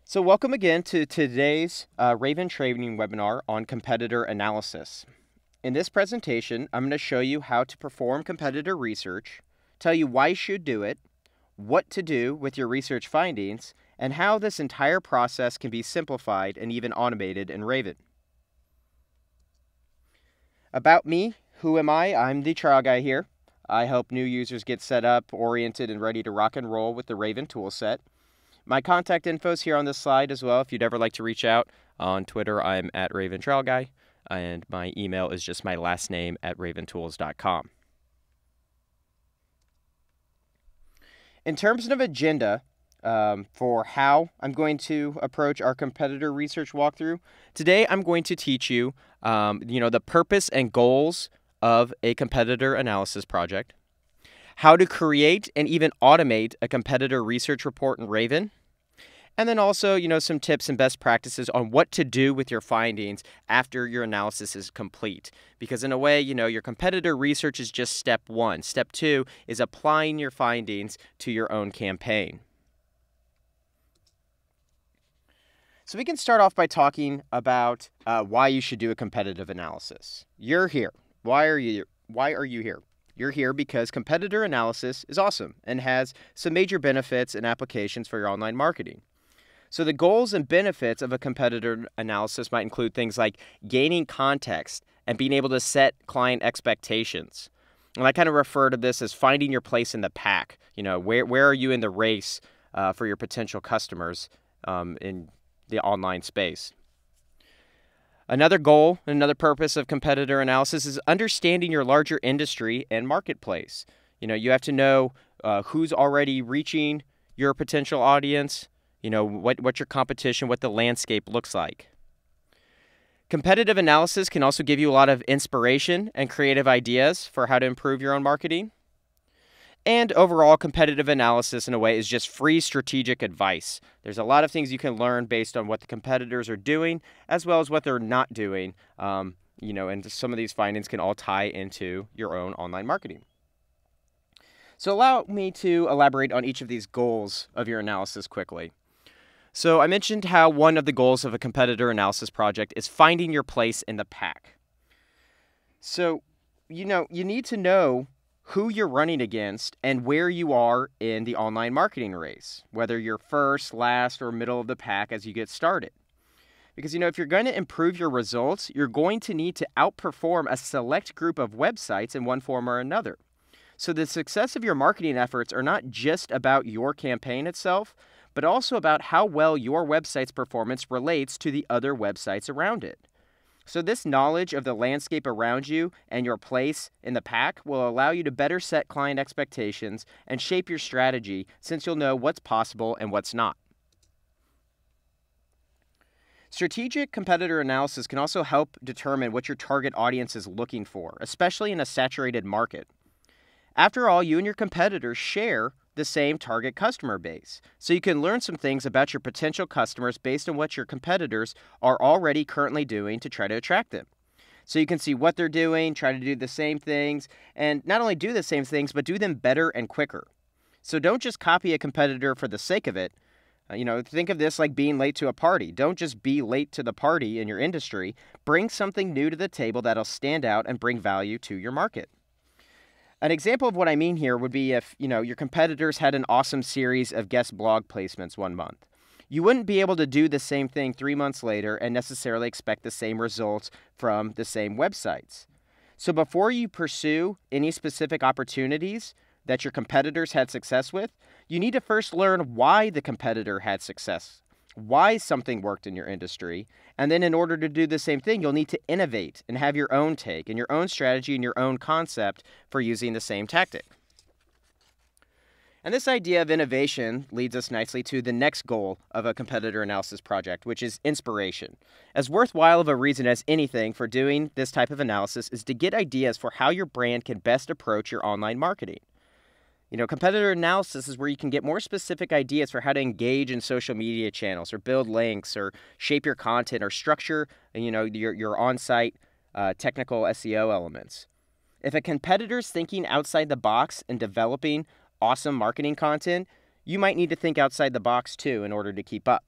So welcome again to today's Raven training webinar on competitor analysis. In this presentation, I'm going to show you how to perform competitor research, tell you why you should do it, what to do with your research findings, and how this entire process can be simplified and even automated in Raven. About me, who am I? I'm the trial guy here. I help new users get set up, oriented, and ready to rock and roll with the Raven toolset. My contact info is here on this slide as well. If you'd ever like to reach out on Twitter, I'm at Raven Trial Guy, and my email is just my last name at raventools.com. In terms of agenda for how I'm going to approach our competitor research walkthrough, today I'm going to teach you, the purpose and goals of a competitor analysis project, how to create and even automate a competitor research report in Raven, and then also, some tips and best practices on what to do with your findings after your analysis is complete. Because in a way, your competitor research is just step one. Step two is applying your findings to your own campaign. So we can start off by talking about why you should do a competitive analysis. You're here. Why are you here? You're here because competitor analysis is awesome and has some major benefits and applications for your online marketing. So the goals and benefits of a competitor analysis might include things like gaining context and being able to set client expectations. And I kind of refer to this as finding your place in the pack. Where are you in the race for your potential customers in the online space? Another goal and another purpose of competitor analysis is understanding your larger industry and marketplace. You have to know who's already reaching your potential audience, what your competition, what the landscape looks like. Competitive analysis can also give you a lot of inspiration and creative ideas for how to improve your own marketing. And overall, competitive analysis, in a way, is just free strategic advice. There's a lot of things you can learn based on what the competitors are doing, as well as what they're not doing. And some of these findings can all tie into your own online marketing. So allow me to elaborate on each of these goals of your analysis quickly. So I mentioned how one of the goals of a competitor analysis project is finding your place in the pack. So, you need to know who you're running against and where you are in the online marketing race, whether you're first, last, or middle of the pack as you get started. Because, if you're going to improve your results, you're going to need to outperform a select group of websites in one form or another. So the success of your marketing efforts are not just about your campaign itself, but also about how well your website's performance relates to the other websites around it. So this knowledge of the landscape around you and your place in the pack will allow you to better set client expectations and shape your strategy, since you'll know what's possible and what's not. Strategic competitor analysis can also help determine what your target audience is looking for, especially in a saturated market. After all, you and your competitors share the same target customer base. So you can learn some things about your potential customers based on what your competitors are already currently doing to try to attract them. So you can see what they're doing, try to do the same things, and not only do the same things, but do them better and quicker. So don't just copy a competitor for the sake of it. Think of this like being late to a party. Don't just be late to the party in your industry. Bring something new to the table that'll stand out and bring value to your market. An example of what I mean here would be if, your competitors had an awesome series of guest blog placements one month. You wouldn't be able to do the same thing 3 months later and necessarily expect the same results from the same websites. So before you pursue any specific opportunities that your competitors had success with, you need to first learn why the competitor had success, why something worked in your industry, and then in order to do the same thing, you'll need to innovate and have your own take and your own strategy and your own concept for using the same tactic. And this idea of innovation leads us nicely to the next goal of a competitor analysis project, which is inspiration. As worthwhile of a reason as anything for doing this type of analysis is to get ideas for how your brand can best approach your online marketing. Competitor analysis is where you can get more specific ideas for how to engage in social media channels or build links or shape your content or structure, your on-site technical SEO elements. If a competitor's thinking outside the box and developing awesome marketing content, you might need to think outside the box too in order to keep up.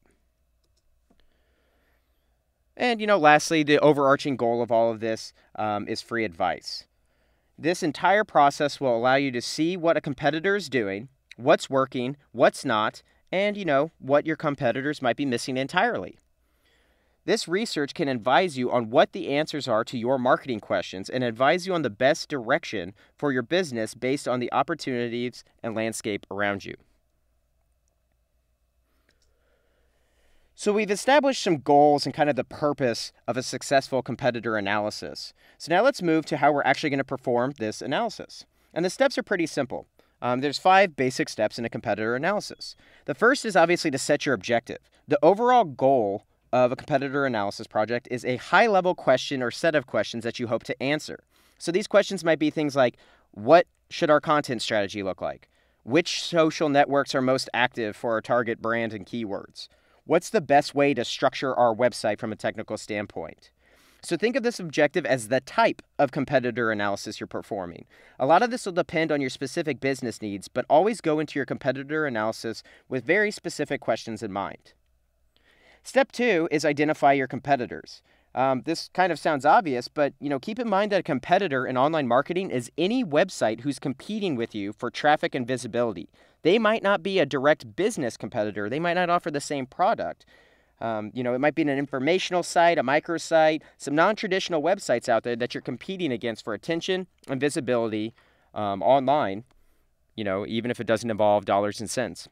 And, lastly, the overarching goal of all of this is free advice. This entire process will allow you to see what a competitor is doing, what's working, what's not, and, what your competitors might be missing entirely. This research can advise you on what the answers are to your marketing questions and advise you on the best direction for your business based on the opportunities and landscape around you. So we've established some goals and kind of the purpose of a successful competitor analysis. So now let's move to how we're actually going to perform this analysis. And the steps are pretty simple. There's 5 basic steps in a competitor analysis. The first is obviously to set your objective. The overall goal of a competitor analysis project is a high-level question or set of questions that you hope to answer. So these questions might be things like, what should our content strategy look like? Which social networks are most active for our target brand and keywords? What's the best way to structure our website from a technical standpoint? So think of this objective as the type of competitor analysis you're performing. A lot of this will depend on your specific business needs, but always go into your competitor analysis with very specific questions in mind. Step 2 is identify your competitors. This kind of sounds obvious, but keep in mind that a competitor in online marketing is any website who's competing with you for traffic and visibility. They might not be a direct business competitor. They might not offer the same product. It might be an informational site, a microsite, some non-traditional websites out there that you're competing against for attention and visibility online, even if it doesn't involve dollars and cents.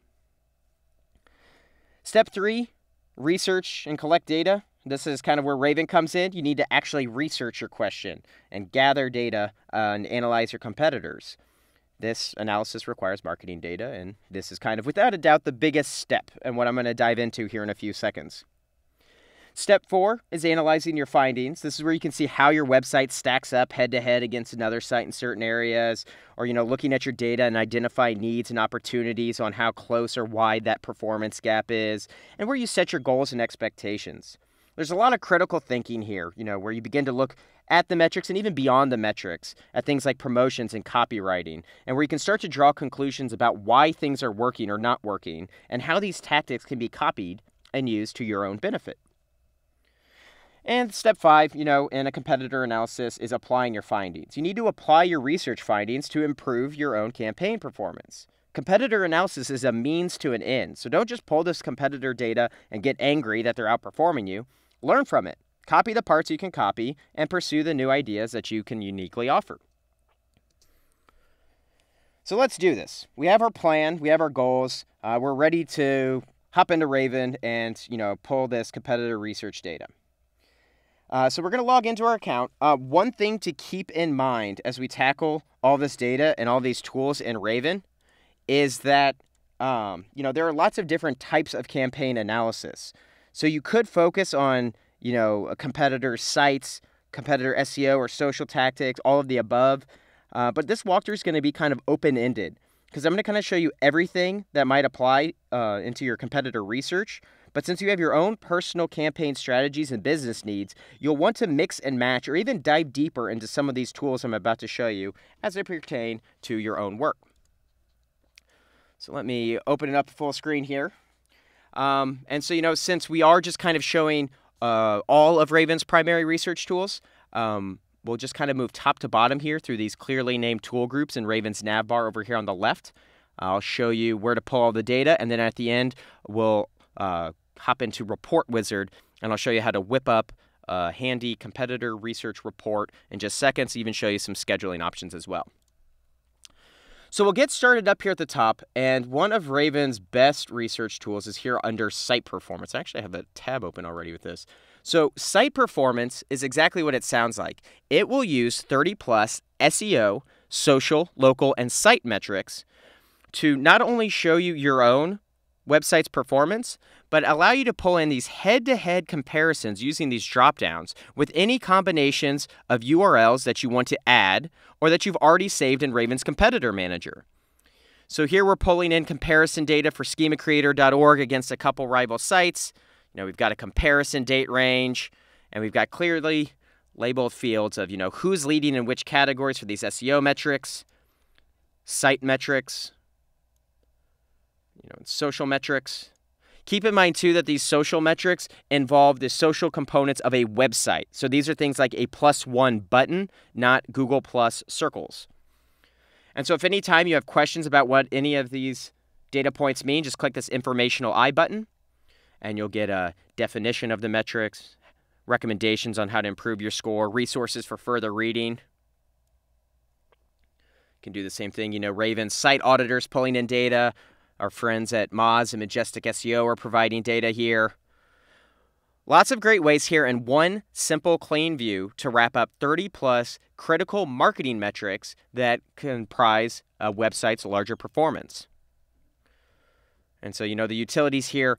Step 3, research and collect data. This is kind of where Raven comes in. You need to actually research your question and gather data and analyze your competitors. This analysis requires marketing data, and this is kind of, without a doubt, the biggest step and what I'm going to dive into here in a few seconds. Step 4 is analyzing your findings. This is where you can see how your website stacks up head-to-head against another site in certain areas, or, looking at your data and identifying needs and opportunities on how close or wide that performance gap is, and where you set your goals and expectations. There's a lot of critical thinking here, where you begin to look at the metrics and even beyond the metrics at things like promotions and copywriting, and where you can start to draw conclusions about why things are working or not working and how these tactics can be copied and used to your own benefit. And step 5, in a competitor analysis is applying your findings. You need to apply your research findings to improve your own campaign performance. Competitor analysis is a means to an end, so don't just pull this competitor data and get angry that they're outperforming you. Learn from it. Copy the parts you can copy and pursue the new ideas that you can uniquely offer. So let's do this. We have our plan. We have our goals. We're ready to hop into Raven and, pull this competitor research data. So we're going to log into our account. One thing to keep in mind as we tackle all this data and all these tools in Raven is that, there are lots of different types of campaign analysis. So you could focus on, a competitor's sites, competitor SEO or social tactics, all of the above. But this walkthrough is going to be kind of open-ended because I'm going to kind of show you everything that might apply into your competitor research. But since you have your own personal campaign strategies and business needs, you'll want to mix and match or even dive deeper into some of these tools I'm about to show you as they pertain to your own work. So let me open it up full screen here. And so, since we are just kind of showing all of Raven's primary research tools, we'll just kind of move top to bottom here through these clearly named tool groups in Raven's nav bar over here on the left. I'll show you where to pull all the data, and then at the end, we'll hop into Report Wizard, and I'll show you how to whip up a handy competitor research report in just seconds, even show you some scheduling options as well. So we'll get started up here at the top, and one of Raven's best research tools is here under Site Performance. I actually have a tab open already with this. So Site Performance is exactly what it sounds like. It will use 30+ SEO, social, local, and site metrics to not only show you your own website's performance, but allow you to pull in these head-to-head comparisons using these drop-downs with any combinations of URLs that you want to add or that you've already saved in Raven's Competitor Manager. So here we're pulling in comparison data for schemacreator.org against a couple rival sites. We've got a comparison date range, and we've got clearly labeled fields of, who's leading in which categories for these SEO metrics, site metrics, social metrics. Keep in mind, too, that these social metrics involve the social components of a website. So these are things like a +1 button, not Google Plus circles. And so if any time you have questions about what any of these data points mean, just click this informational I button, and you'll get a definition of the metrics, recommendations on how to improve your score, resources for further reading. You can do the same thing. Raven site auditors pulling in data. Our friends at Moz and Majestic SEO are providing data here. Lots of great ways here in one simple, clean view to wrap up 30+ critical marketing metrics that comprise a website's larger performance. And so, the utilities here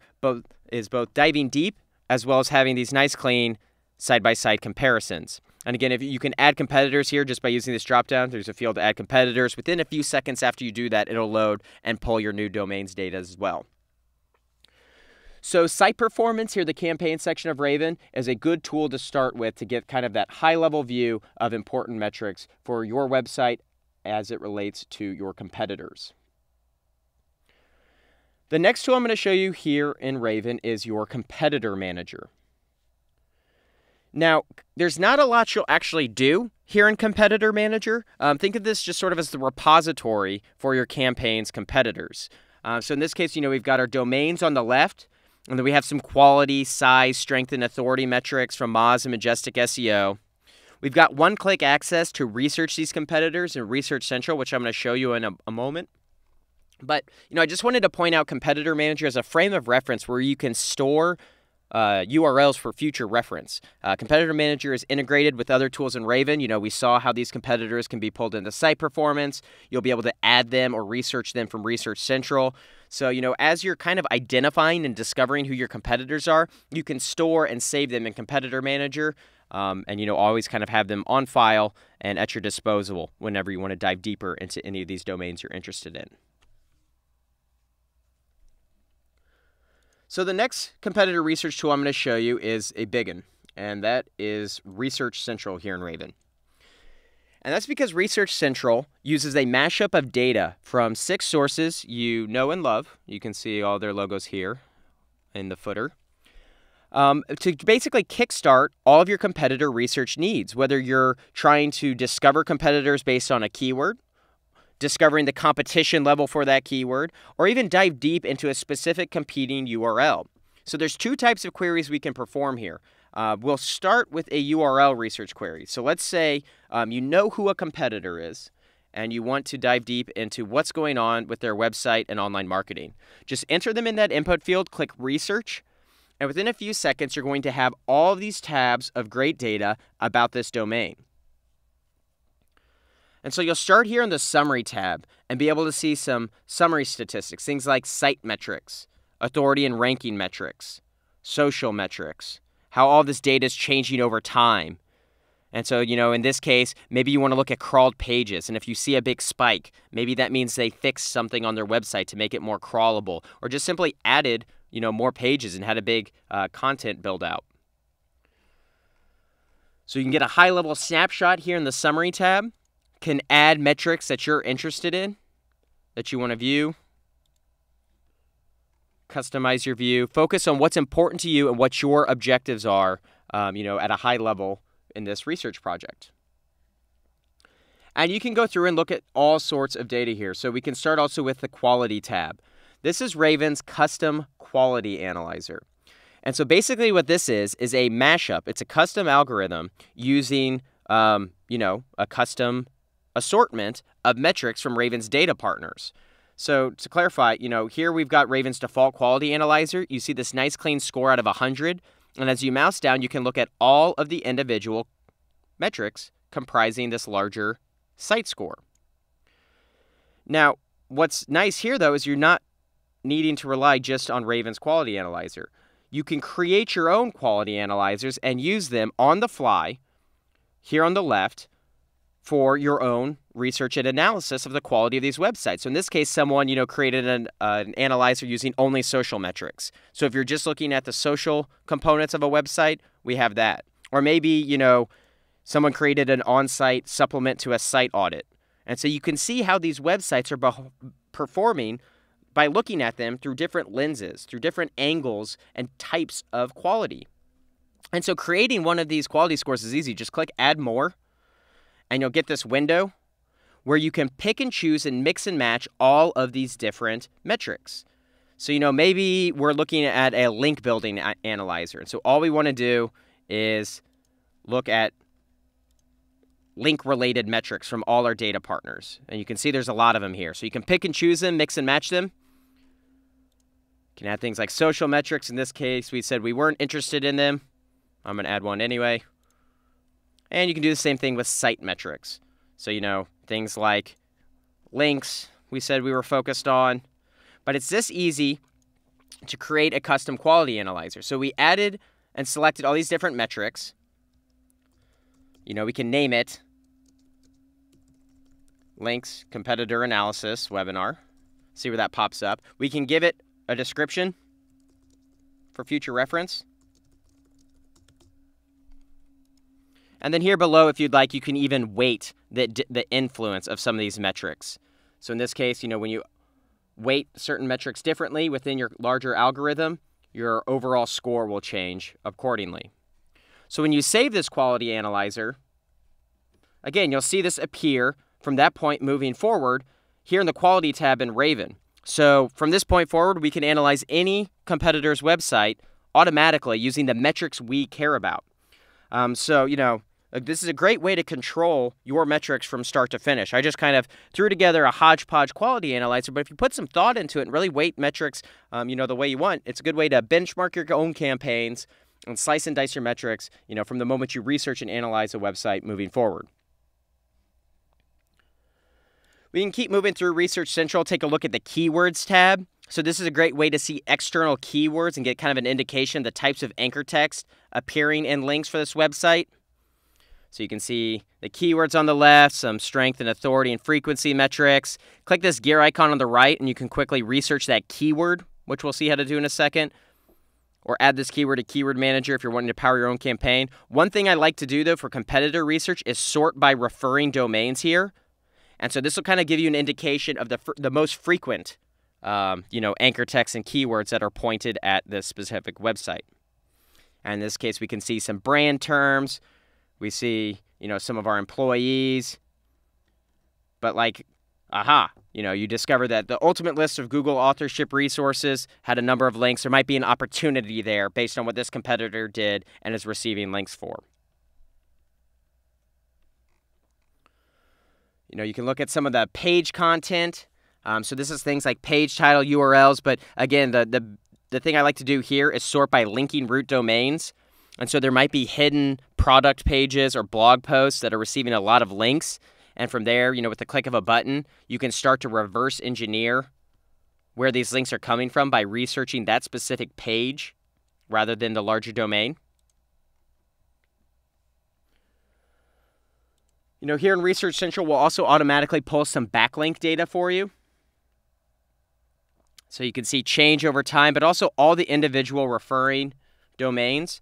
is both diving deep as well as having these nice, clean side-by-side comparisons. And again, if you can add competitors here just by using this dropdown, there's a field to add competitors. Within a few seconds after you do that, it'll load and pull your new domains data as well. So site performance here, the campaign section of Raven, is a good tool to start with to get kind of that high-level view of important metrics for your website as it relates to your competitors. The next tool I'm going to show you here in Raven is your competitor manager. Now, there's not a lot you'll actually do here in Competitor Manager. Think of this just sort of as the repository for your campaign's competitors. So in this case, we've got our domains on the left, and then we have some quality, size, strength, and authority metrics from Moz and Majestic SEO. We've got one-click access to research these competitors in Research Central, which I'm going to show you in a moment. But, I just wanted to point out Competitor Manager as a frame of reference where you can store URLs for future reference. Competitor Manager is integrated with other tools in Raven. We saw how these competitors can be pulled into site performance. You'll be able to add them or research them from Research Central. So, as you're kind of identifying and discovering who your competitors are, you can store and save them in Competitor Manager and, always kind of have them on file and at your disposal whenever you want to dive deeper into any of these domains you're interested in. So the next competitor research tool I'm going to show you is a big one, and that is Research Central here in Raven. And that's because Research Central uses a mashup of data from 6 sources you know and love. You can see all their logos here in the footer. To basically kickstart all of your competitor research needs, whether you're trying to discover competitors based on a keyword, discovering the competition level for that keyword, or even dive deep into a specific competing URL. So there's 2 types of queries we can perform here. We'll start with a URL research query. So let's say you know who a competitor is, and you want to dive deep into what's going on with their website and online marketing. Just enter them in that input field, click Research, and within a few seconds, you're going to have all of these tabs of great data about this domain. And so you'll start here in the Summary tab and be able to see some summary statistics, things like site metrics, authority and ranking metrics, social metrics, how all this data is changing over time. And so, in this case, maybe you want to look at crawled pages. And if you see a big spike, maybe that means they fixed something on their website to make it more crawlable, or just simply added, more pages and had a big content build out. So you can get a high-level snapshot here in the Summary tab. Can add metrics that you're interested in, that you want to view. Customize your view. Focus on what's important to you and what your objectives are, at a high level in this research project. And you can go through and look at all sorts of data here. So we can start also with the Quality tab. This is Raven's custom quality analyzer. And so basically what this is a mashup. It's a custom algorithm using, a custom assortment of metrics from Raven's data partners. So to clarify, here we've got Raven's default quality analyzer. You see this nice clean score out of 100. And as you mouse down, you can look at all of the individual metrics comprising this larger site score. Now, what's nice here, though, is you're not needing to rely just on Raven's quality analyzer. You can create your own quality analyzers and use them on the fly here on the left for your own research and analysis of the quality of these websites. So in this case, someone, created an analyzer using only social metrics. So if you're just looking at the social components of a website, we have that. Or maybe, someone created an on-site supplement to a site audit. And so you can see how these websites are performing by looking at them through different lenses, through different angles and types of quality. And so creating one of these quality scores is easy. Just click Add More, and you'll get this window where you can pick and choose and mix and match all of these different metrics. So, maybe we're looking at a link building analyzer. And so all we want to do is look at link-related metrics from all our data partners. And you can see there's a lot of them here. So you can pick and choose them, mix and match them. You can add things like social metrics. In this case, we said we weren't interested in them. I'm going to add one anyway. And you can do the same thing with site metrics. So, things like links we said we were focused on. But it's this easy to create a custom quality analyzer. So we added and selected all these different metrics. We can name it Links Competitor Analysis Webinar. See where that pops up. We can give it a description for future reference. And then here below, if you'd like, you can even weight the influence of some of these metrics. So in this case, when you weight certain metrics differently within your larger algorithm, your overall score will change accordingly. So when you save this quality analyzer, again, you'll see this appear from that point moving forward here in the quality tab in Raven. So from this point forward, we can analyze any competitor's website automatically using the metrics we care about. This is a great way to control your metrics from start to finish. I just kind of threw together a hodgepodge quality analyzer, but if you put some thought into it and really weight metrics, the way you want, it's a good way to benchmark your own campaigns and slice and dice your metrics, from the moment you research and analyze a website moving forward. We can keep moving through Research Central, take a look at the Keywords tab. So this is a great way to see external keywords and get kind of an indication of the types of anchor text appearing in links for this website. So you can see the keywords on the left, some strength and authority and frequency metrics. Click this gear icon on the right, and you can quickly research that keyword, which we'll see how to do in a second. Or add this keyword to Keyword Manager if you're wanting to power your own campaign. One thing I like to do, though, for competitor research is sort by referring domains here. And so this will kind of give you an indication of the most frequent, anchor text and keywords that are pointed at this specific website. And in this case, we can see some brand terms. We see, some of our employees. But you discover that the ultimate list of Google authorship resources had a number of links. There might be an opportunity there based on what this competitor did and is receiving links for. You can look at some of the page content. So this is things like page title, URLs. But again, the thing I like to do here is sort by linking root domains. And so there might be hidden product pages or blog posts that are receiving a lot of links. And from there, with the click of a button, you can start to reverse engineer where these links are coming from by researching that specific page rather than the larger domain. Here in Research Central, we'll also automatically pull some backlink data for you. So you can see change over time, but also all the individual referring domains.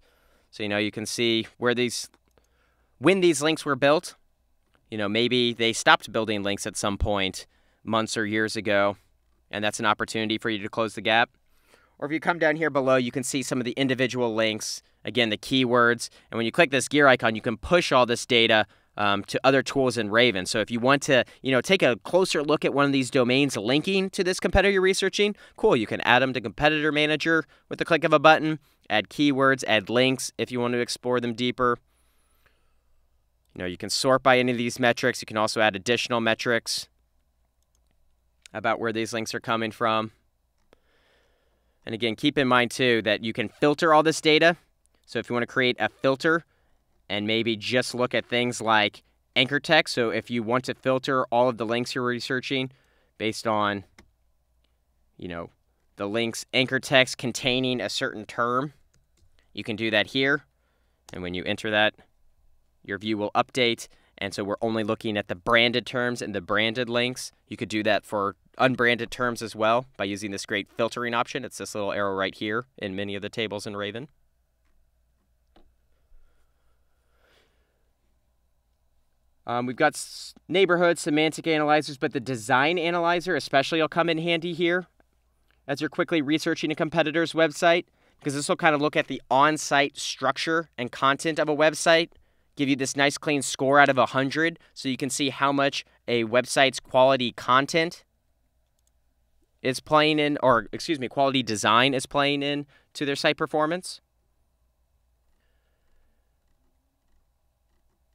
So, you can see when these links were built. Maybe they stopped building links at some point months or years ago, and that's an opportunity for you to close the gap. Or if you come down here below, you can see some of the individual links, again, the keywords. And when you click this gear icon, you can push all this data to other tools in Raven. So if you want to, take a closer look at one of these domains linking to this competitor you're researching, cool, you can add them to Competitor Manager with the click of a button, add keywords, add links if you want to explore them deeper. You can sort by any of these metrics. You can also add additional metrics about where these links are coming from. And again, keep in mind, too, that you can filter all this data. So if you want to create a filter and maybe just look at things like anchor text. So if you want to filter all of the links you're researching based on, the link's anchor text containing a certain term, you can do that here. And when you enter that, your view will update. And so we're only looking at the branded terms and the branded links. You could do that for unbranded terms as well by using this great filtering option. It's this little arrow right here in many of the tables in Raven. We've got neighborhood semantic analyzers, but the design analyzer especially will come in handy here. as you're quickly researching a competitor's website, because this will kind of look at the on-site structure and content of a website, give you this nice clean score out of 100, so you can see how much a website's quality content is playing in, or excuse me, quality design is playing in to their site performance.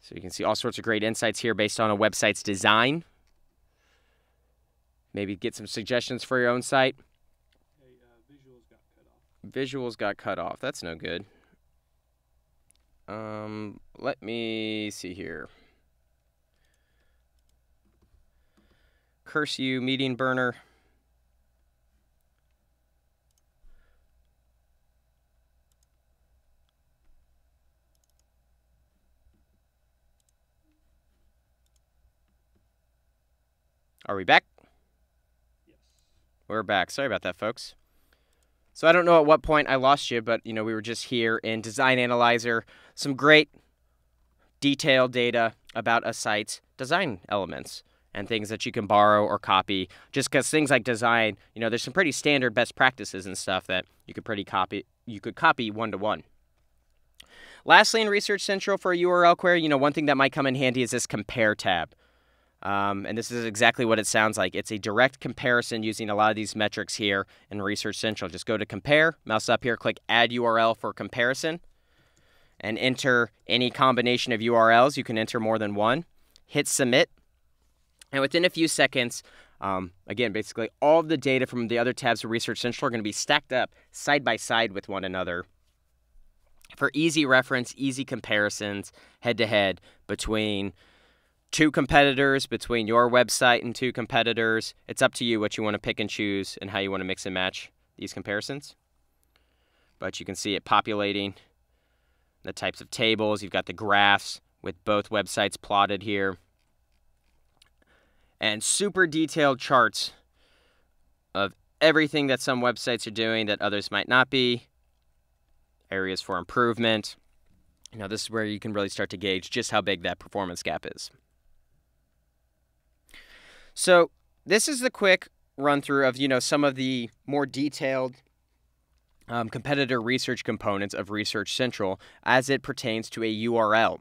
So you can see all sorts of great insights here based on a website's design. Maybe get some suggestions for your own site. Hey, visuals got cut off. Visuals got cut off. That's no good. Let me see here. Curse you, meeting burner. Are we back? Yes. We're back. Sorry about that, folks. So I don't know at what point I lost you, but, we were just here in Design Analyzer. Some great detailed data about a site's design elements and things that you can borrow or copy. Just because things like design, there's some pretty standard best practices and stuff that you could copy one-to-one. Lastly, in Research Central for a URL query, one thing that might come in handy is this Compare tab. And this is exactly what it sounds like. It's a direct comparison using a lot of these metrics here in Research Central. Just go to Compare, mouse up here, click Add URL for comparison, and enter any combination of URLs. You can enter more than one. Hit Submit. And within a few seconds, again, basically all of the data from the other tabs of Research Central are going to be stacked up side by side with one another for easy reference, easy comparisons, head-to-head between two competitors, between your website and two competitors. It's up to you what you want to pick and choose and how you want to mix and match these comparisons. But you can see it populating the types of tables. You've got the graphs with both websites plotted here. And super detailed charts of everything that some websites are doing that others might not be. Areas for improvement. This is where you can really start to gauge just how big that performance gap is. So this is the quick run through of, some of the more detailed competitor research components of Research Central as it pertains to a URL.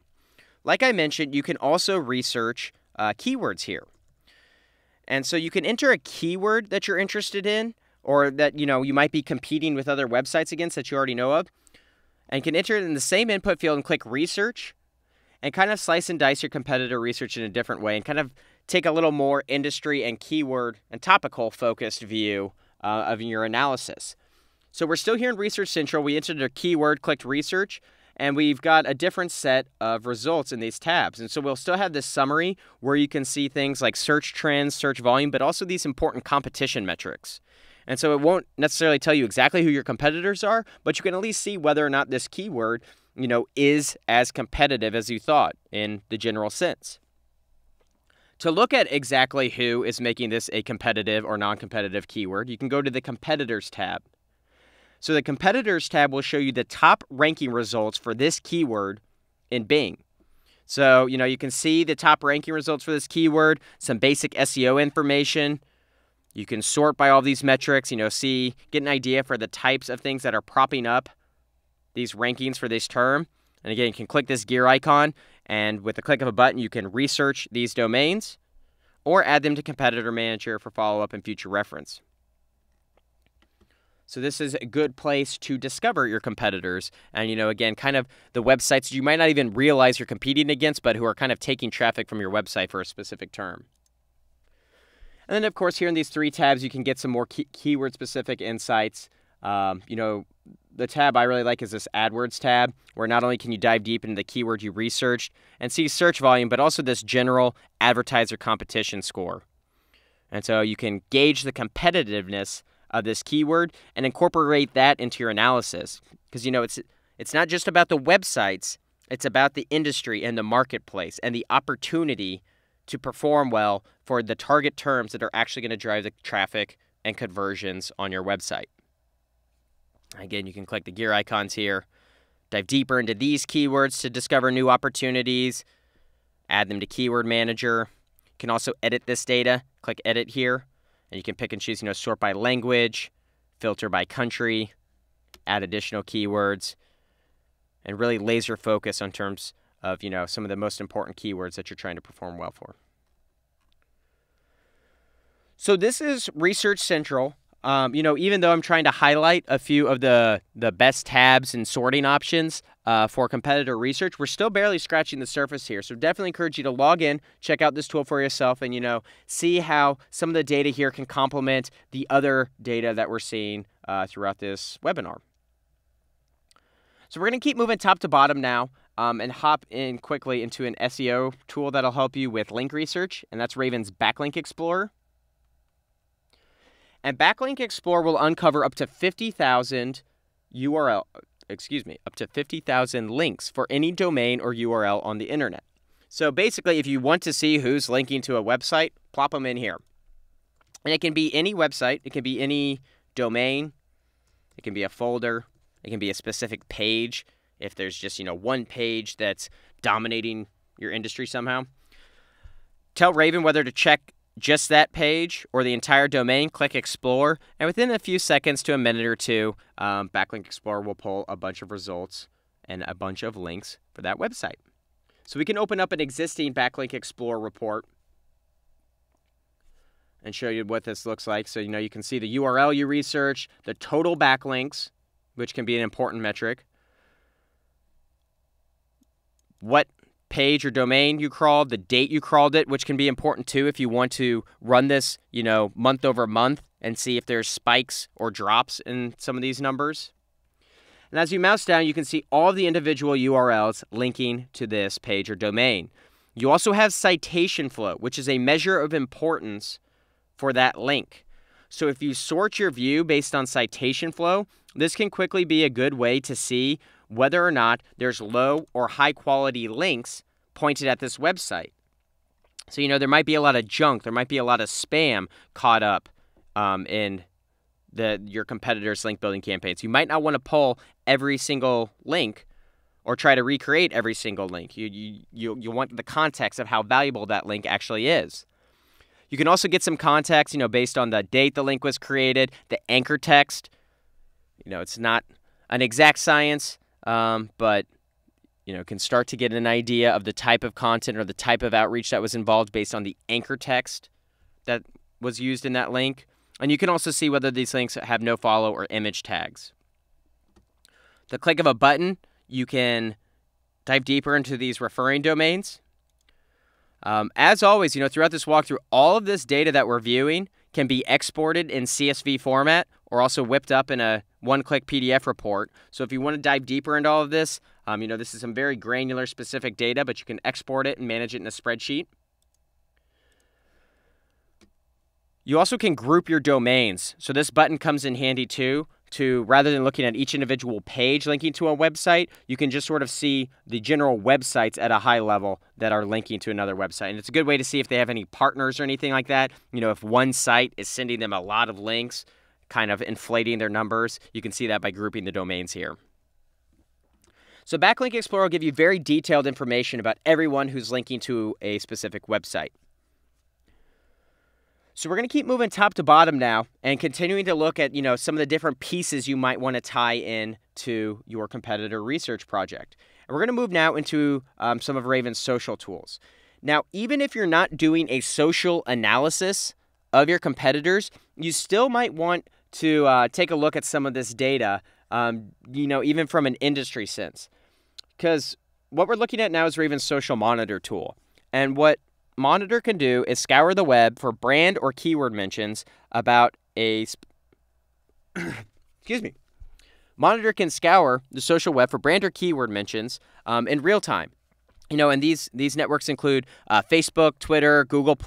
Like I mentioned, you can also research keywords here. And so you can enter a keyword that you're interested in or that, you might be competing with other websites against that you already know of. And you can enter it in the same input field and click Research and kind of slice and dice your competitor research in a different way and kind of take a little more industry and keyword and topical focused view of your analysis. So we're still here in Research Central. We entered a keyword, clicked Research, and we've got a different set of results in these tabs. And so we'll still have this summary where you can see things like search trends, search volume, but also these important competition metrics. And so it won't necessarily tell you exactly who your competitors are, but you can at least see whether or not this keyword, is as competitive as you thought in the general sense. To look at exactly who is making this a competitive or non-competitive keyword, you can go to the Competitors tab. So the Competitors tab will show you the top ranking results for this keyword in Bing. So, you can see the top ranking results for this keyword, some basic SEO information. You can sort by all these metrics, get an idea for the types of things that are propping up these rankings for this term. And again, you can click this gear icon, and with the click of a button, you can research these domains or add them to Competitor Manager for follow-up and future reference. So this is a good place to discover your competitors and, again, kind of the websites you might not even realize you're competing against, but who are kind of taking traffic from your website for a specific term. And then, of course, here in these three tabs, you can get some more keyword-specific insights. The tab I really like is this AdWords tab, where not only can you dive deep into the keyword you researched and see search volume, but also this general advertiser competition score. And so you can gauge the competitiveness of this keyword and incorporate that into your analysis. Because, it's not just about the websites, it's about the industry and the marketplace and the opportunity to perform well for the target terms that are actually going to drive the traffic and conversions on your website. Again, you can click the gear icons here, dive deeper into these keywords to discover new opportunities, add them to Keyword Manager. You can also edit this data, click Edit here, and you can pick and choose, sort by language, filter by country, add additional keywords, and really laser focus on terms of, some of the most important keywords that you're trying to perform well for. So this is Research Central. Even though I'm trying to highlight a few of the best tabs and sorting options for competitor research, we're still barely scratching the surface here. So definitely encourage you to log in, check out this tool for yourself, and, see how some of the data here can complement the other data that we're seeing throughout this webinar. So we're going to keep moving top to bottom now and hop in quickly into an SEO tool that'll help you with link research, and that's Raven's Backlink Explorer. And Backlink Explorer will uncover up to 50,000 up to 50,000 links for any domain or URL on the internet. So basically, if you want to see who's linking to a website, plop them in here. And it can be any website, it can be any domain, it can be a folder, it can be a specific page if there's just, one page that's dominating your industry somehow. Tell Raven whether to check just that page or the entire domain, click Explore, and within a few seconds to a minute or two, Backlink Explorer will pull a bunch of results and a bunch of links for that website. So we can open up an existing Backlink Explorer report and show you what this looks like. So, you can see the URL you research, the total backlinks, which can be an important metric, what page or domain you crawled, the date you crawled it, which can be important too if you want to run this, month over month and see if there's spikes or drops in some of these numbers. And as you mouse down, you can see all of the individual URLs linking to this page or domain. You also have citation flow, which is a measure of importance for that link. So if you sort your view based on citation flow, this can quickly be a good way to see whether or not there's low or high quality links pointed at this website. So, there might be a lot of junk, there might be a lot of spam caught up in your competitors' link building campaigns. You might not want to pull every single link or try to recreate every single link. You want the context of how valuable that link actually is. You can also get some context, based on the date the link was created, the anchor text. It's not an exact science, but can start to get an idea of the type of content or the type of outreach that was involved based on the anchor text that was used in that link. And you can also see whether these links have no follow or image tags. The click of a button, you can dive deeper into these referring domains. As always, throughout this walkthrough, all of this data that we're viewing can be exported in CSV format or also whipped up in a one-click PDF report. So if you want to dive deeper into all of this, this is some very granular specific data, but you can export it and manage it in a spreadsheet. You also can group your domains. So this button comes in handy too, rather than looking at each individual page linking to a website, you can just sort of see the general websites at a high level that are linking to another website. And it's a good way to see if they have any partners or anything like that. If one site is sending them a lot of links, kind of inflating their numbers, you can see that by grouping the domains here. So Backlink Explorer will give you very detailed information about everyone who's linking to a specific website. So we're going to keep moving top to bottom now and continuing to look at, some of the different pieces you might want to tie in to your competitor research project. And we're going to move now into some of Raven's social tools. Now, even if you're not doing a social analysis of your competitors, you still might want to take a look at some of this data, even from an industry sense. Because what we're looking at now is Raven's Social Monitor tool. And what Monitor can do is scour the web for brand or keyword mentions about Monitor can scour the social web for brand or keyword mentions in real time. And these networks include Facebook, Twitter, Google+,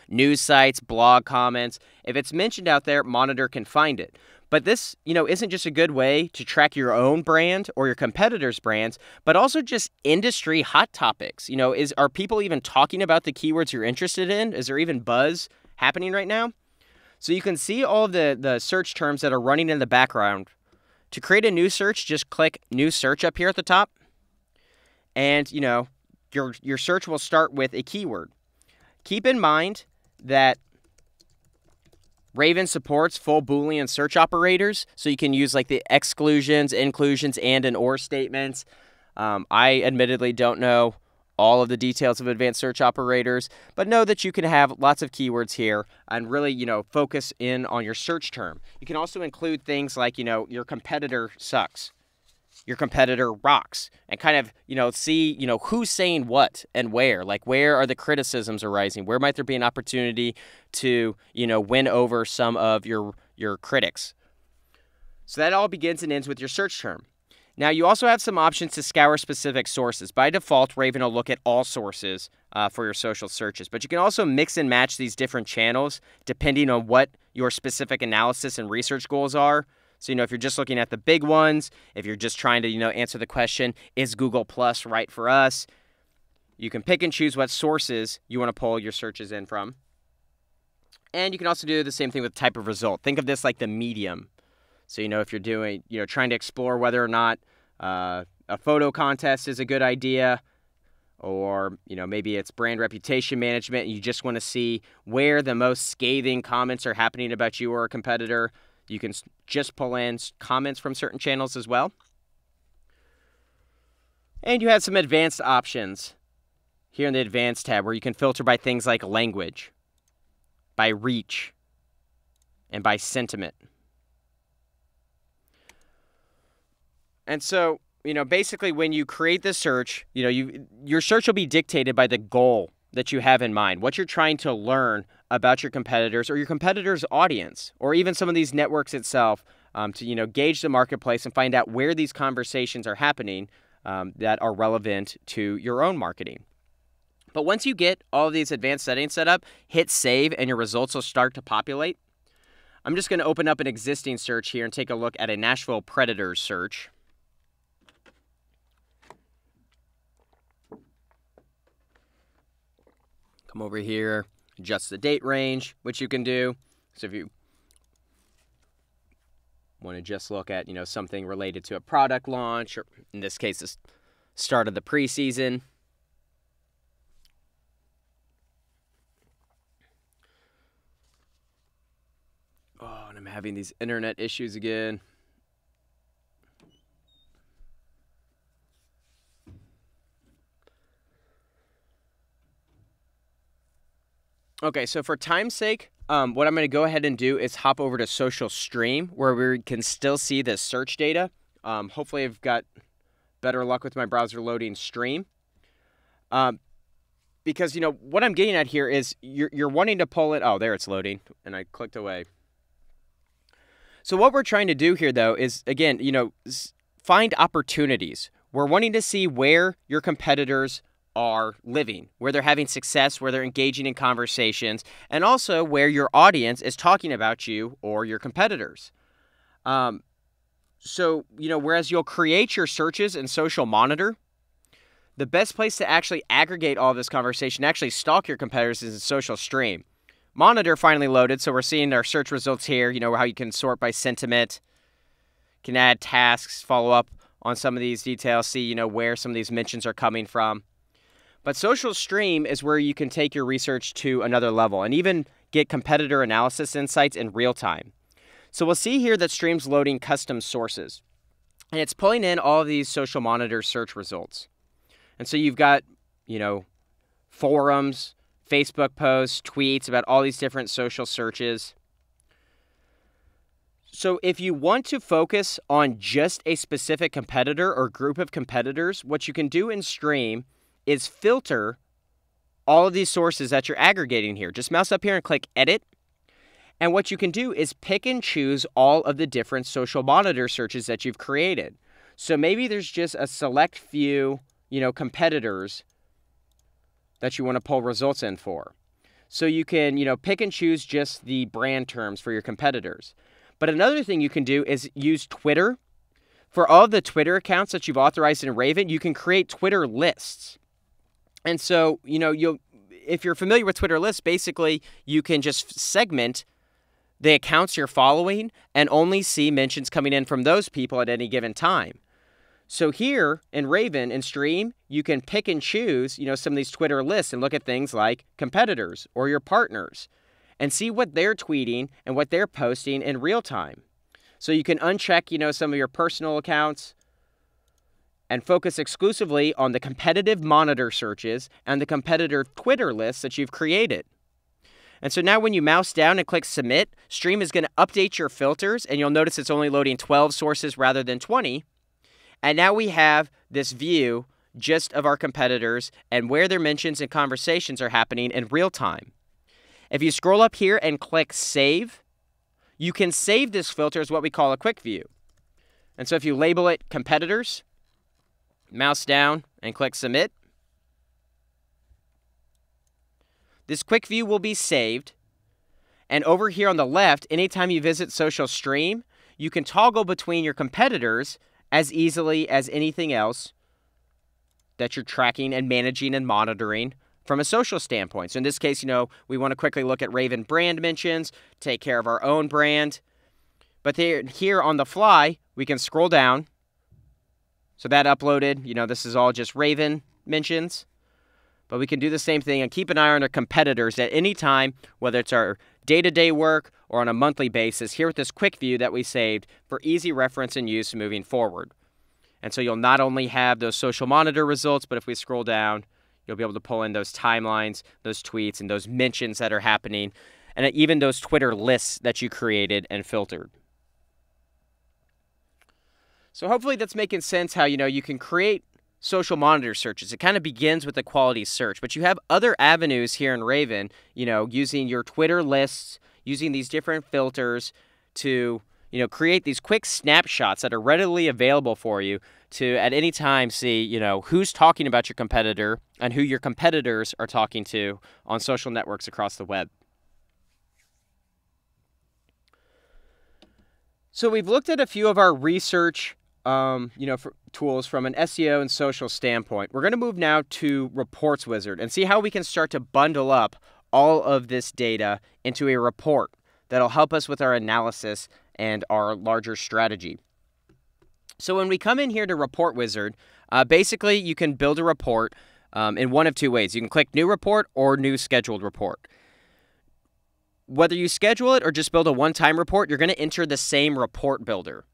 news sites, blog comments. If it's mentioned out there, Monitor can find it. But this, isn't just a good way to track your own brand or your competitors' brands, but also just industry hot topics. Are people even talking about the keywords you're interested in? Is there even buzz happening right now? So you can see all of the search terms that are running in the background. To create a new search, just click New Search up here at the top. And, your search will start with a keyword. Keep in mind that Raven supports full Boolean search operators, so you can use like the exclusions, inclusions, and or statements. I admittedly don't know all of the details of advanced search operators, but know that you can have lots of keywords here and really, focus in on your search term. You can also include things like, your competitor sucks, your competitor rocks, and kind of, see, who's saying what and where. Like, where are the criticisms arising? Where might there be an opportunity to, win over some of your critics? So that all begins and ends with your search term. Now, you also have some options to scour specific sources. By default, Raven will look at all sources for your social searches, but you can also mix and match these different channels depending on what your specific analysis and research goals are. So, if you're just looking at the big ones, if you're just trying to, answer the question, is Google Plus right for us? You can pick and choose what sources you want to pull your searches in from. And you can also do the same thing with type of result. Think of this like the medium. So, if you're doing, trying to explore whether or not a photo contest is a good idea, or, maybe it's brand reputation management, and you just want to see where the most scathing comments are happening about you or a competitor, you can just pull in comments from certain channels as well. And you have some advanced options here in the Advanced tab where you can filter by things like language, by reach, and by sentiment. And so, basically when you create the search, your search will be dictated by the goal that you have in mind, what you're trying to learn about your competitors or your competitors' audience, or even some of these networks itself, to, gauge the marketplace and find out where these conversations are happening that are relevant to your own marketing. But once you get all of these advanced settings set up, hit save and your results will start to populate. I'm just going to open up an existing search here and take a look at a Nashville Predators search. Come over here, adjust the date range, which you can do. So if you want to just look at, something related to a product launch, or in this case, the start of the preseason. Oh, and I'm having these internet issues again. Okay, so for time's sake, what I'm going to go ahead and do is hop over to Social Stream, where we can still see the search data. Hopefully I've got better luck with my browser loading Stream. Because, what I'm getting at here is you're wanting to pull it. Oh, there it's loading, and I clicked away. So what we're trying to do here, though, is, again, find opportunities. We're wanting to see where your competitors are living, where they're having success, where they're engaging in conversations, and also where your audience is talking about you or your competitors. So, whereas you'll create your searches in Social Monitor, the best place to actually aggregate all this conversation, actually stalk your competitors, is in Social Stream. Monitor finally loaded, so we're seeing our search results here, how you can sort by sentiment, can add tasks, follow up on some of these details, see, where some of these mentions are coming from. But Social Stream is where you can take your research to another level and even get competitor analysis insights in real time. So we'll see here that Stream's loading custom sources, and it's pulling in all of these Social Monitor search results. And so you've got, forums, Facebook posts, tweets about all these different social searches. So if you want to focus on just a specific competitor or group of competitors, what you can do in Stream is filter all of these sources that you're aggregating here. Just mouse up here and click Edit. And what you can do is pick and choose all of the different Social Monitor searches that you've created. So maybe there's just a select few, competitors that you want to pull results in for. So you can, pick and choose just the brand terms for your competitors. But another thing you can do is use Twitter. For all of the Twitter accounts that you've authorized in Raven, you can create Twitter lists. And so, if you're familiar with Twitter lists, basically you can just segment the accounts you're following and only see mentions coming in from those people at any given time. So here in Raven and Stream, you can pick and choose, some of these Twitter lists and look at things like competitors or your partners. and see what they're tweeting and what they're posting in real time. So you can uncheck, some of your personal accounts and focus exclusively on the competitive monitor searches and the competitor Twitter lists that you've created. And so now when you mouse down and click submit, Stream is going to update your filters, and you'll notice it's only loading 12 sources rather than 20. And now we have this view just of our competitors and where their mentions and conversations are happening in real time. If you scroll up here and click save, you can save this filter as what we call a quick view. And so if you label it competitors, mouse down and click submit, this quick view will be saved. And over here on the left, anytime you visit Social Stream, you can toggle between your competitors as easily as anything else that you're tracking and managing and monitoring from a social standpoint. So in this case, we want to quickly look at Raven brand mentions, take care of our own brand. But here on the fly, we can scroll down. So that uploaded, this is all just Raven mentions. But we can do the same thing and keep an eye on our competitors at any time, whether it's our day-to-day work or on a monthly basis, here with this quick view that we saved for easy reference and use moving forward. And so you'll not only have those social monitor results, but if we scroll down, you'll be able to pull in those timelines, those tweets, and those mentions that are happening, and even those Twitter lists that you created and filtered. So hopefully that's making sense how, you can create social monitor searches. It kind of begins with a quality search, but you have other avenues here in Raven, using your Twitter lists, using these different filters to, create these quick snapshots that are readily available for you to at any time see, who's talking about your competitor and who your competitors are talking to on social networks across the web. So we've looked at a few of our research for tools from an SEO and social standpoint. We're going to move now to Reports Wizard and see how we can start to bundle up all of this data into a report that'll help us with our analysis and our larger strategy. So when we come in here to Report Wizard, basically you can build a report in one of two ways. You can click New Report or New Scheduled Report. Whether you schedule it or just build a one-time report, you're going to enter the same report builder.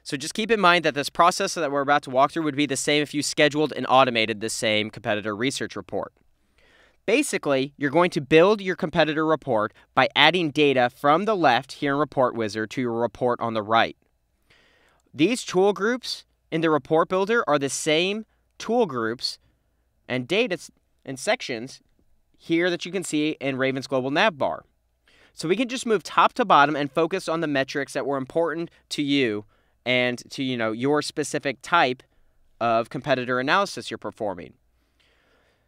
So just keep in mind that this process that we're about to walk through would be the same if you scheduled and automated the same competitor research report. Basically, you're going to build your competitor report by adding data from the left here in Report Wizard to your report on the right. These tool groups in the report builder are the same tool groups and data and sections here that you can see in Raven's Global Nav Bar. So we can just move top to bottom and focus on the metrics that were important to you and to, your specific type of competitor analysis you're performing.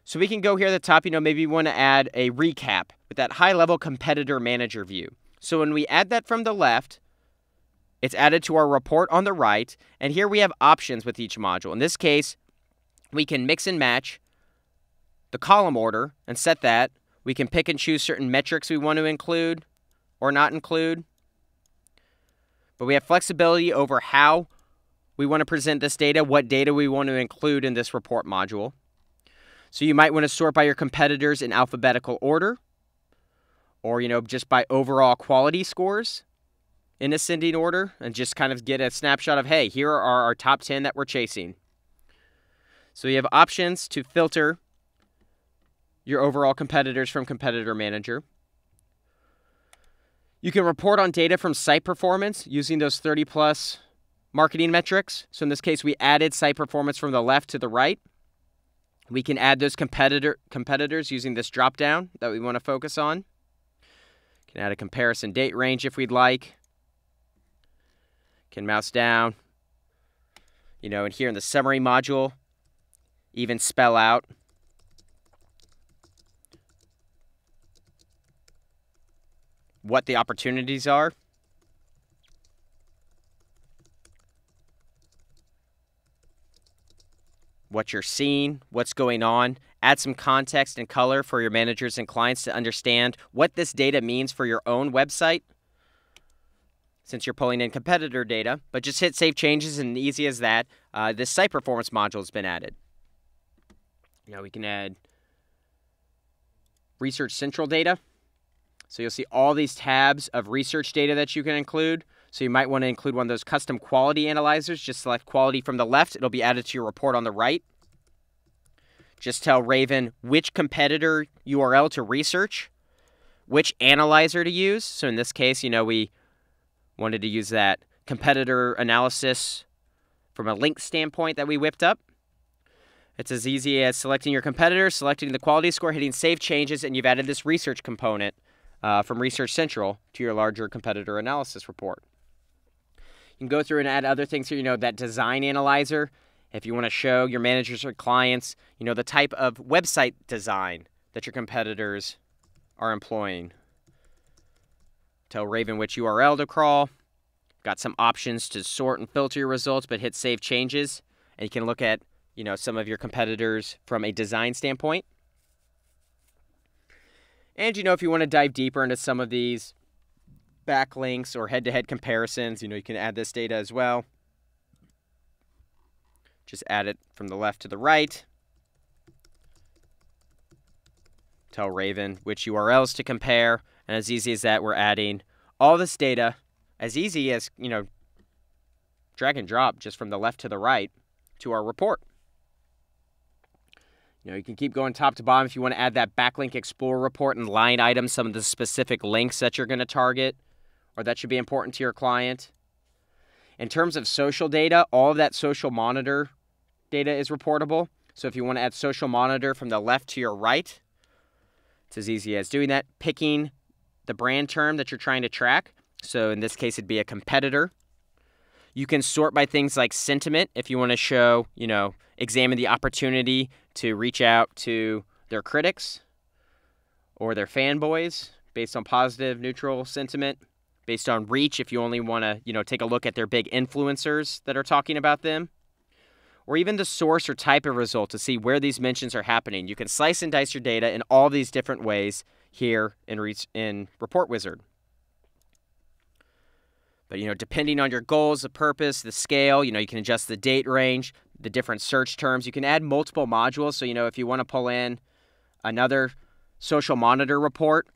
So we can go here at the top, maybe we want to add a recap with that high-level competitor manager view. So when we add that from the left, it's added to our report on the right, and here we have options with each module. In this case, we can mix and match the column order and set that. We can pick and choose certain metrics we want to include or not include. But we have flexibility over how we want to present this data, what data we want to include in this report module. So you might want to sort by your competitors in alphabetical order or, just by overall quality scores in ascending order and just kind of get a snapshot of, hey, here are our top 10 that we're chasing. So you have options to filter your overall competitors from Competitor Manager. You can report on data from site performance using those 30-plus marketing metrics. So in this case, we added site performance from the left to the right. We can add those competitors using this drop-down that we want to focus on. Can add a comparison date range if we'd like. Can mouse down. And here in the summary module, even spell out what the opportunities are. What you're seeing, what's going on. Add some context and color for your managers and clients to understand what this data means for your own website, since you're pulling in competitor data. But just hit Save Changes, and easy as that, this site performance module has been added. We can add Research Central data. So you'll see all these tabs of research data that you can include. So you might want to include one of those custom quality analyzers. Just select quality from the left. It'll be added to your report on the right. Just tell Raven which competitor URL to research, which analyzer to use. So in this case, we wanted to use that competitor analysis from a link standpoint that we whipped up. It's as easy as selecting your competitor, selecting the quality score, hitting Save Changes, and you've added this research component from Research Central to your larger competitor analysis report. You can go through and add other things here, that design analyzer. If you want to show your managers or clients, the type of website design that your competitors are employing. Tell Raven which URL to crawl. Got some options to sort and filter your results, but hit Save Changes. And you can look at, some of your competitors from a design standpoint. And, if you want to dive deeper into some of these backlinks or head-to-head comparisons, you can add this data as well. Just add it from the left to the right. Tell Raven which URLs to compare. And as easy as that, we're adding all this data, as easy as, drag and drop just from the left to the right to our report. You can keep going top to bottom if you want to add that backlink explorer report and line items, some of the specific links that you're going to target or that should be important to your client. In terms of social data, all of that social monitor data is reportable. So if you want to add social monitor from the left to your right, it's as easy as doing that, picking the brand term that you're trying to track. So in this case, it'd be a competitor. You can sort by things like sentiment if you want to show, examine the opportunity to reach out to their critics or their fanboys based on positive, neutral sentiment. Based on reach, if you only want to, take a look at their big influencers that are talking about them. Or even the source or type of result to see where these mentions are happening. You can slice and dice your data in all these different ways here in Report Wizard. But, depending on your goals, the purpose, the scale, you can adjust the date range, the different search terms. You can add multiple modules. So, if you want to pull in another social monitor report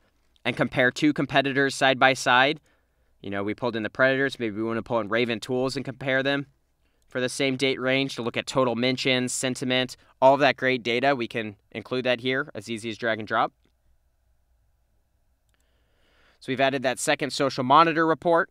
and compare two competitors side by side, we pulled in the predators. Maybe we want to pull in Raven Tools and compare them for the same date range to look at total mentions, sentiment, all of that great data. We can include that here as easy as drag and drop. So we've added that second social monitor report.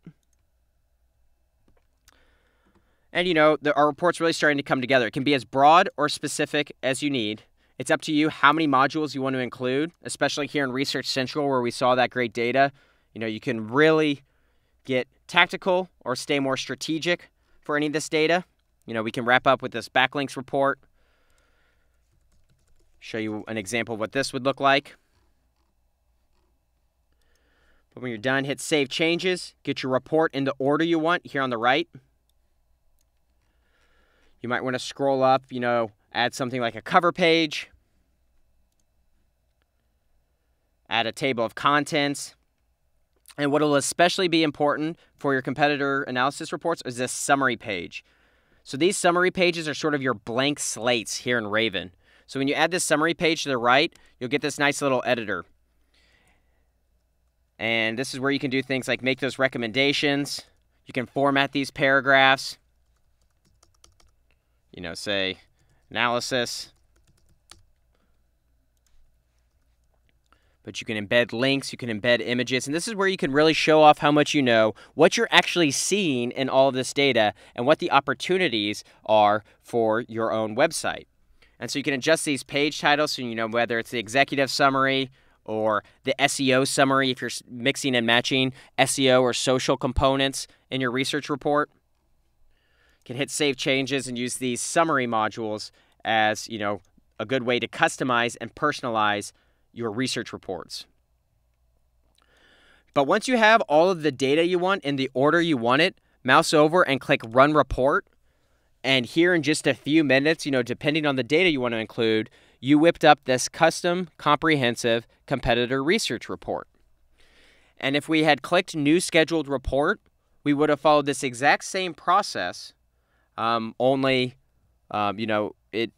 And, our report's really starting to come together. It can be as broad or specific as you need. It's up to you how many modules you want to include, especially here in Research Central where we saw that great data. You can really get tactical or stay more strategic for any of this data. We can wrap up with this backlinks report. Show you an example of what this would look like. But when you're done, hit Save Changes. Get your report in the order you want here on the right. You might want to scroll up, add something like a cover page. Add a table of contents. And what will especially be important for your competitor analysis reports is this summary page. So these summary pages are sort of your blank slates here in Raven. So when you add this summary page to the right, you'll get this nice little editor. And this is where you can do things like make those recommendations. You can format these paragraphs. Say analysis. But you can embed links, you can embed images, and this is where you can really show off how much you know, what you're actually seeing in all of this data, and what the opportunities are for your own website. And so you can adjust these page titles, so whether it's the executive summary or the SEO summary if you're mixing and matching SEO or social components in your research report. You can hit Save Changes and use these summary modules as, a good way to customize and personalize your research reports. But once you have all of the data you want in the order you want it, mouse over and click Run Report. And here in just a few minutes, depending on the data you want to include, you whipped up this custom, comprehensive competitor research report. And if we had clicked New Scheduled Report, we would have followed this exact same process, only, it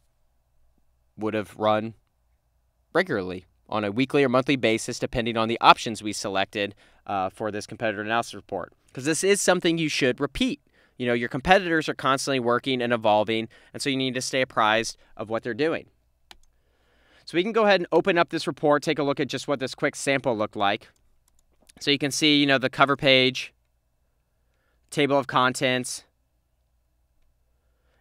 would have run regularly. on a weekly or monthly basis, depending on the options we selected for this competitor analysis report. Because this is something you should repeat. You know, your competitors are constantly working and evolving, and so you need to stay apprised of what they're doing. So we can go ahead and open up this report, take a look at just what this quick sample looked like. So you can see, you know, the cover page, table of contents,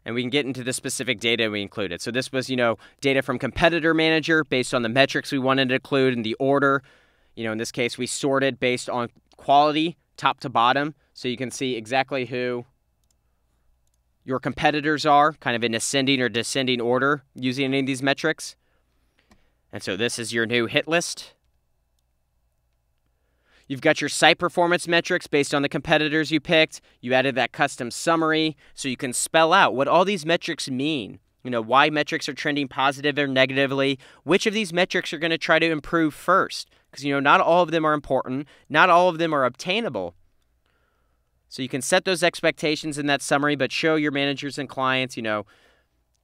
and we can get into the specific data we included. So this was, you know, data from Competitor Manager based on the metrics we wanted to include in the order. You know, in this case, we sorted based on quality, top to bottom, so you can see exactly who your competitors are, kind of in ascending or descending order using any of these metrics. And so this is your new hit list. You've got your site performance metrics based on the competitors you picked. You added that custom summary so you can spell out what all these metrics mean. You know, why metrics are trending positive or negatively, which of these metrics you're going to try to improve first. Because, you know, not all of them are important. Not all of them are obtainable. So you can set those expectations in that summary, but show your managers and clients, you know,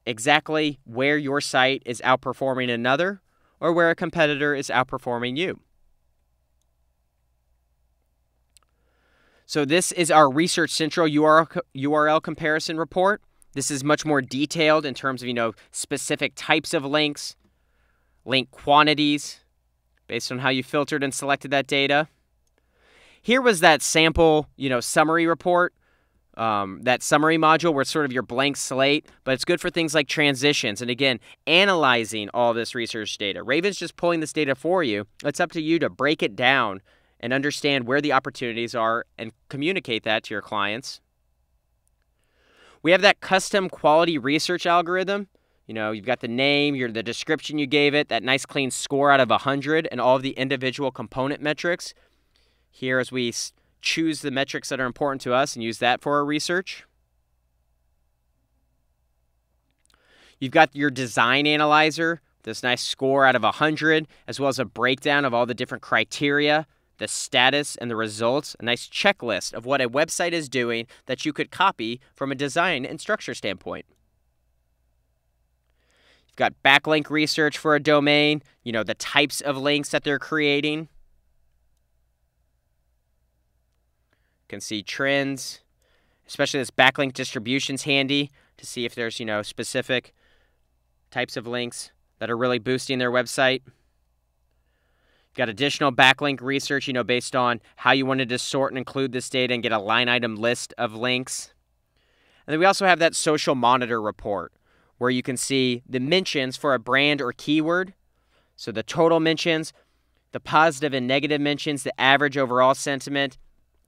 exactly where your site is outperforming another or where a competitor is outperforming you. So this is our Research Central URL comparison report. This is much more detailed in terms of, you know, specific types of links, link quantities, based on how you filtered and selected that data. Here was that sample, you know, summary report, that summary module where it's sort of your blank slate, but it's good for things like transitions. And again, analyzing all this research data. Raven's just pulling this data for you. It's up to you to break it down and understand where the opportunities are and communicate that to your clients. We have that custom quality research algorithm. You know, you've got the name, the description you gave it, that nice clean score out of 100, and all of the individual component metrics. Here, as we choose the metrics that are important to us and use that for our research. You've got your design analyzer, this nice score out of 100, as well as a breakdown of all the different criteria, the status, and the results, a nice checklist of what a website is doing that you could copy from a design and structure standpoint. You've got backlink research for a domain, you know, the types of links that they're creating. You can see trends, especially this backlink distribution's handy to see if there's, you know, specific types of links that are really boosting their website. Got additional backlink research, you know, based on how you wanted to sort and include this data and get a line item list of links. And then we also have that social monitor report where you can see the mentions for a brand or keyword. So the total mentions, the positive and negative mentions, the average overall sentiment,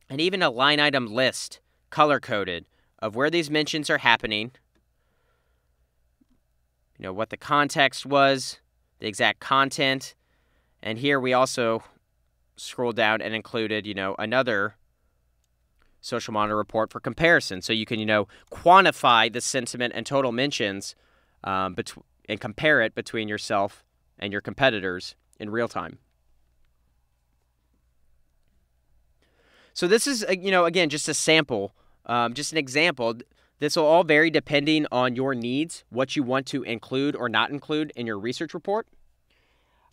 and even a line item list, color-coded, of where these mentions are happening. You know, what the context was, the exact content. And here we also scroll down and included, you know, another social monitor report for comparison. So you can, you know, quantify the sentiment and total mentions and compare it between yourself and your competitors in real time. So this is, you know, again, just a sample, just an example. This will all vary depending on your needs, what you want to include or not include in your research report.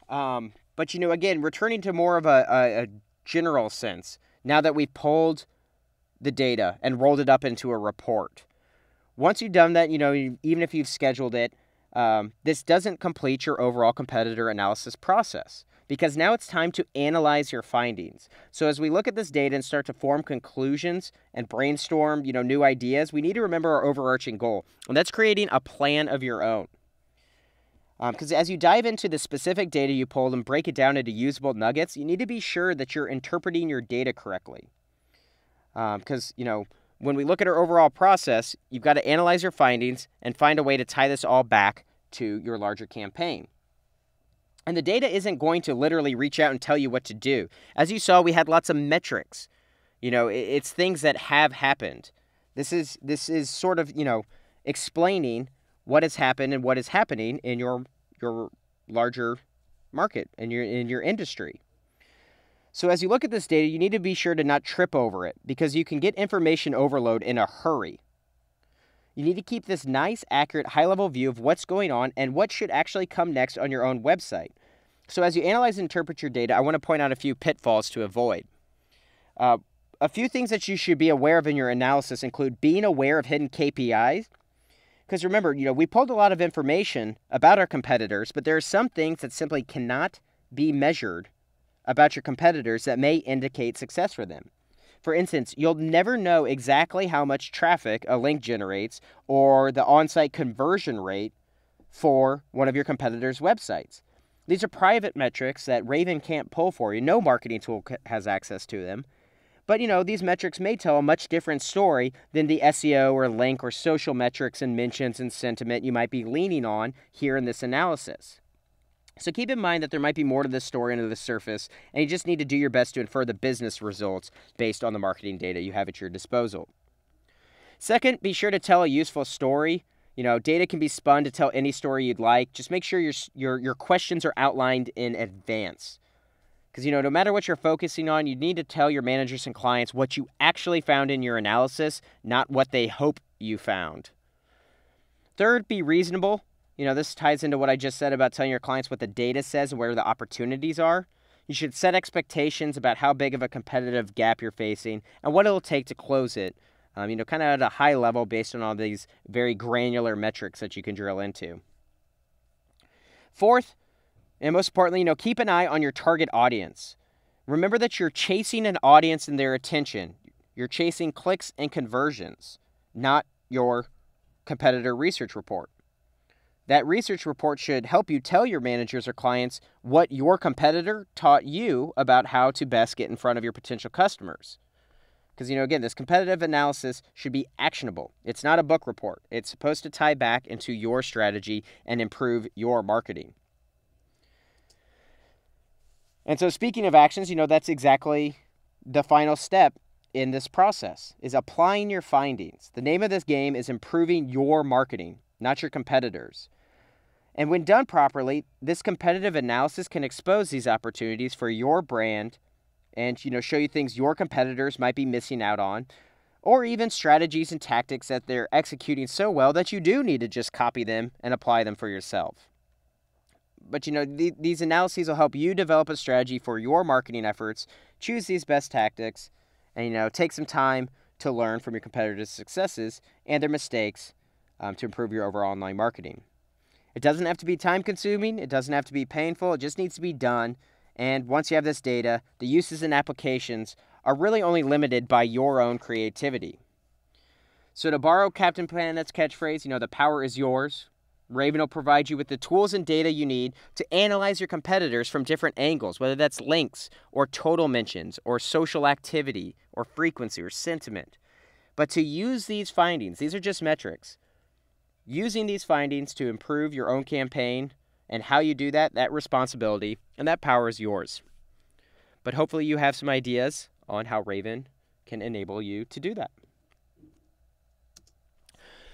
But, you know, again, returning to more of a general sense, now that we've pulled the data and rolled it up into a report. Once you've done that, you know, even if you've scheduled it, this doesn't complete your overall competitor analysis process because now it's time to analyze your findings. So as we look at this data and start to form conclusions and brainstorm, you know, new ideas, we need to remember our overarching goal, and that's creating a plan of your own. Because as you dive into the specific data you pulled and break it down into usable nuggets, you need to be sure that you're interpreting your data correctly. Because, you know, when we look at our overall process, you've got to analyze your findings and find a way to tie this all back to your larger campaign. And the data isn't going to literally reach out and tell you what to do. As you saw, we had lots of metrics. You know, it's things that have happened. This is sort of, you know, explaining what has happened and what is happening in your larger market and in your industry. So as you look at this data, you need to be sure to not trip over it because you can get information overload in a hurry. You need to keep this nice, accurate, high-level view of what's going on and what should actually come next on your own website. So as you analyze and interpret your data, I want to point out a few pitfalls to avoid. A few things that you should be aware of in your analysis include being aware of hidden KPIs. Because remember, we pulled a lot of information about our competitors, but there are some things that simply cannot be measured about your competitors that may indicate success for them. For instance, you'll never know exactly how much traffic a link generates or the on-site conversion rate for one of your competitors' websites. These are private metrics that Raven can't pull for you. No marketing tool has access to them. But, these metrics may tell a much different story than the SEO or link or social metrics and mentions and sentiment you might be leaning on here in this analysis. So keep in mind that there might be more to this story under the surface, and you just need to do your best to infer the business results based on the marketing data you have at your disposal. Second, be sure to tell a useful story. Data can be spun to tell any story you'd like. Just make sure your questions are outlined in advance. Because, no matter what you're focusing on, you need to tell your managers and clients what you actually found in your analysis, not what they hope you found. Third, be reasonable. This ties into what I just said about telling your clients what the data says and where the opportunities are. You should set expectations about how big of a competitive gap you're facing and what it'll take to close it, kind of at a high level based on all these very granular metrics that you can drill into. Fourth, and most importantly, keep an eye on your target audience. Remember that you're chasing an audience and their attention. You're chasing clicks and conversions, not your competitor research report. That research report should help you tell your managers or clients what your competitor taught you about how to best get in front of your potential customers. Because, again, this competitive analysis should be actionable. It's not a book report. It's supposed to tie back into your strategy and improve your marketing. And so speaking of actions, that's exactly the final step in this process, is applying your findings. The name of this game is improving your marketing, not your competitors. And when done properly, this competitive analysis can expose these opportunities for your brand and, show you things your competitors might be missing out on, or even strategies and tactics that they're executing so well that you do need to just copy them and apply them for yourself. But, these analyses will help you develop a strategy for your marketing efforts, choose these best tactics, and, take some time to learn from your competitors' successes and their mistakes to improve your overall online marketing. It doesn't have to be time-consuming. It doesn't have to be painful. It just needs to be done. And once you have this data, the uses and applications are really only limited by your own creativity. So to borrow Captain Planet's catchphrase, the power is yours. Raven will provide you with the tools and data you need to analyze your competitors from different angles, whether that's links or total mentions or social activity or frequency or sentiment. But to use these findings, these are just metrics, using these findings to improve your own campaign and how you do that responsibility and that power is yours. But hopefully you have some ideas on how Raven can enable you to do that.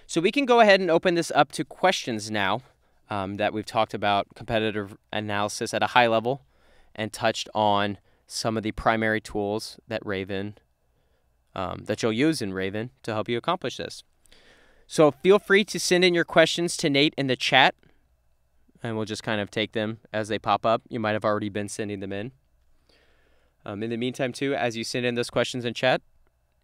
So we can go ahead and open this up to questions now that we've talked about competitive analysis at a high level and touched on some of the primary tools that Raven, that you'll use in Raven to help you accomplish this. So feel free to send in your questions to Nate in the chat, and we'll just kind of take them as they pop up. You might have already been sending them in. In the meantime, too, as you send in those questions in chat,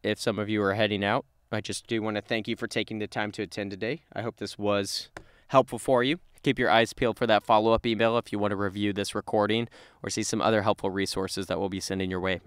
if some of you are heading out, I just do want to thank you for taking the time to attend today. I hope this was helpful for you. Keep your eyes peeled for that follow-up email if you want to review this recording or see some other helpful resources that we'll be sending your way.